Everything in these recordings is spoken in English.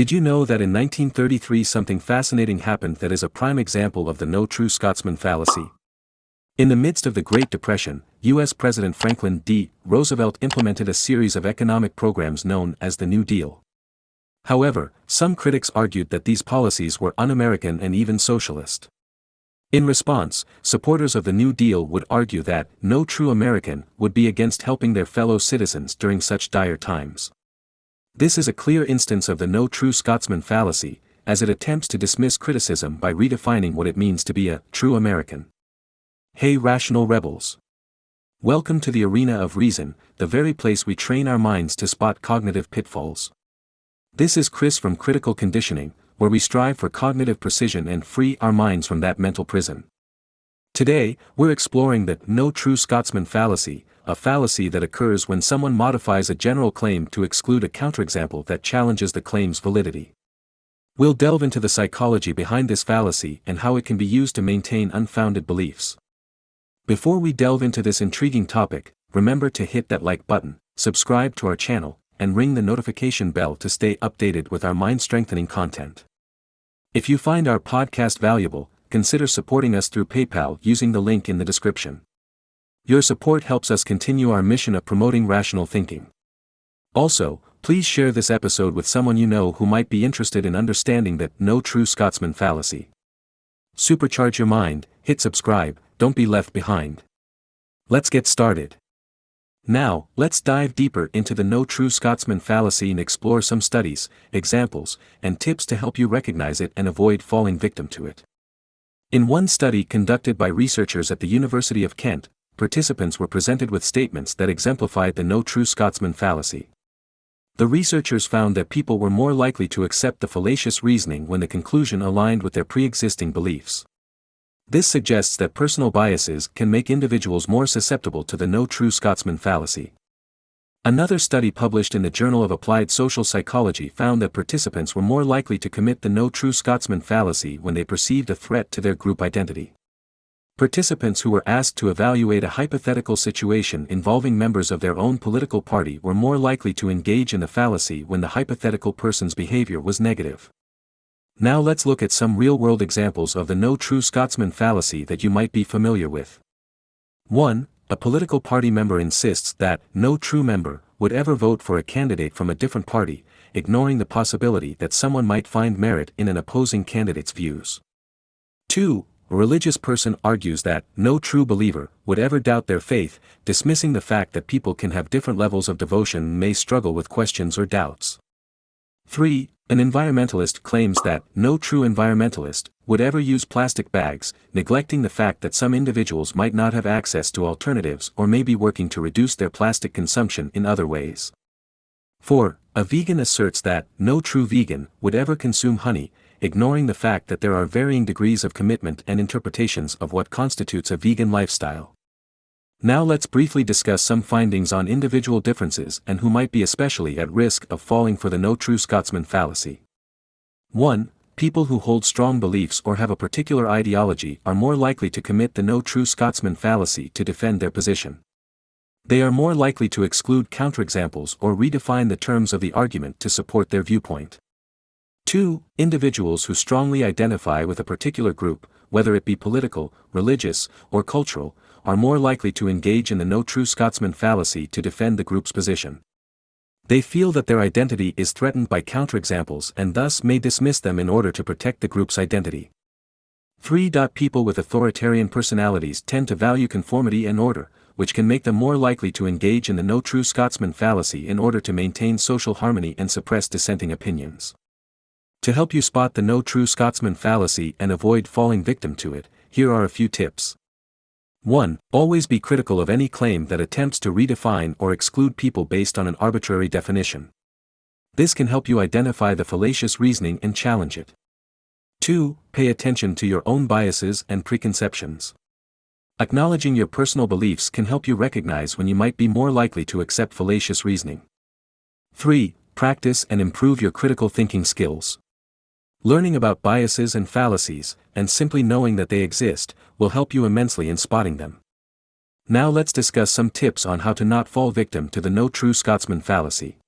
Did you know that in 1933 something fascinating happened that is a prime example of the no true Scotsman fallacy? In the midst of the Great Depression, U.S. President Franklin D. Roosevelt implemented a series of economic programs known as the New Deal. However, some critics argued that these policies were un-American and even socialist. In response, supporters of the New Deal would argue that no true American would be against helping their fellow citizens during such dire times. This is a clear instance of the no true Scotsman fallacy, as it attempts to dismiss criticism by redefining what it means to be a true American. Hey rational rebels! Welcome to the arena of reason, the very place we train our minds to spot cognitive pitfalls. This is Chris from Critical Conditioning, where we strive for cognitive precision and free our minds from that mental prison. Today, we're exploring the no true Scotsman fallacy, a fallacy that occurs when someone modifies a general claim to exclude a counterexample that challenges the claim's validity. We'll delve into the psychology behind this fallacy and how it can be used to maintain unfounded beliefs. Before we delve into this intriguing topic, remember to hit that like button, subscribe to our channel, and ring the notification bell to stay updated with our mind-strengthening content. If you find our podcast valuable, consider supporting us through PayPal using the link in the description. Your support helps us continue our mission of promoting rational thinking. Also, please share this episode with someone you know who might be interested in understanding that no true Scotsman fallacy. Supercharge your mind, hit subscribe, don't be left behind. Let's get started. Now, let's dive deeper into the no true Scotsman fallacy and explore some studies, examples, and tips to help you recognize it and avoid falling victim to it. In one study conducted by researchers at the University of Kent, participants were presented with statements that exemplified the no true Scotsman fallacy. The researchers found that people were more likely to accept the fallacious reasoning when the conclusion aligned with their pre-existing beliefs. This suggests that personal biases can make individuals more susceptible to the no true Scotsman fallacy. Another study published in the Journal of Applied Social Psychology found that participants were more likely to commit the no true Scotsman fallacy when they perceived a threat to their group identity. Participants who were asked to evaluate a hypothetical situation involving members of their own political party were more likely to engage in the fallacy when the hypothetical person's behavior was negative. Now let's look at some real-world examples of the no true Scotsman fallacy that you might be familiar with. 1. A political party member insists that no true member would ever vote for a candidate from a different party, ignoring the possibility that someone might find merit in an opposing candidate's views. 2. A religious person argues that no true believer would ever doubt their faith, dismissing the fact that people can have different levels of devotion and may struggle with questions or doubts. 3. An environmentalist claims that no true environmentalist would ever use plastic bags, neglecting the fact that some individuals might not have access to alternatives or may be working to reduce their plastic consumption in other ways. 4. A vegan asserts that no true vegan would ever consume honey, ignoring the fact that there are varying degrees of commitment and interpretations of what constitutes a vegan lifestyle. Now let's briefly discuss some findings on individual differences and who might be especially at risk of falling for the no true Scotsman fallacy. 1. People who hold strong beliefs or have a particular ideology are more likely to commit the no true Scotsman fallacy to defend their position. They are more likely to exclude counterexamples or redefine the terms of the argument to support their viewpoint. 2. Individuals who strongly identify with a particular group, whether it be political, religious, or cultural, are more likely to engage in the no true Scotsman fallacy to defend the group's position. They feel that their identity is threatened by counterexamples and thus may dismiss them in order to protect the group's identity. 3. People with authoritarian personalities tend to value conformity and order, which can make them more likely to engage in the no true Scotsman fallacy in order to maintain social harmony and suppress dissenting opinions. To help you spot the no true Scotsman fallacy and avoid falling victim to it, here are a few tips. 1. Always be critical of any claim that attempts to redefine or exclude people based on an arbitrary definition. This can help you identify the fallacious reasoning and challenge it. 2. Pay attention to your own biases and preconceptions. Acknowledging your personal beliefs can help you recognize when you might be more likely to accept fallacious reasoning. 3. Practice and improve your critical thinking skills. Learning about biases and fallacies, and simply knowing that they exist, will help you immensely in spotting them. Now let's discuss some tips on how to not fall victim to the no true Scotsman fallacy.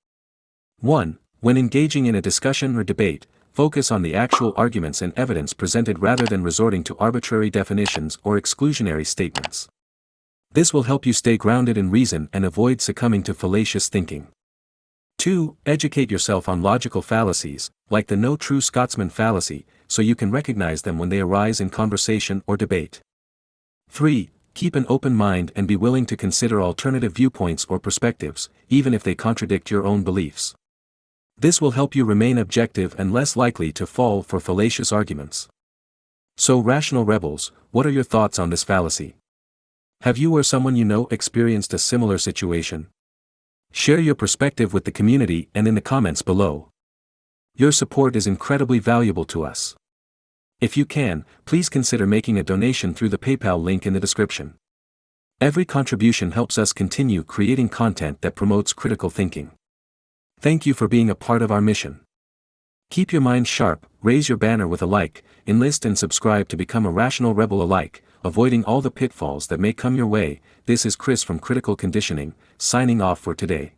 1. When engaging in a discussion or debate, focus on the actual arguments and evidence presented rather than resorting to arbitrary definitions or exclusionary statements. This will help you stay grounded in reason and avoid succumbing to fallacious thinking. 2. Educate yourself on logical fallacies, like the no true Scotsman fallacy, so you can recognize them when they arise in conversation or debate. 3. Keep an open mind and be willing to consider alternative viewpoints or perspectives, even if they contradict your own beliefs. This will help you remain objective and less likely to fall for fallacious arguments. So, rational rebels, what are your thoughts on this fallacy? Have you or someone you know experienced a similar situation? Share your perspective with the community and in the comments below. Your support is incredibly valuable to us. If you can, please consider making a donation through the PayPal link in the description. Every contribution helps us continue creating content that promotes critical thinking. Thank you for being a part of our mission. Keep your mind sharp, raise your banner with a like, enlist and subscribe to become a rational rebel alike, avoiding all the pitfalls that may come your way. This is Chris from Critical Conditioning, signing off for today.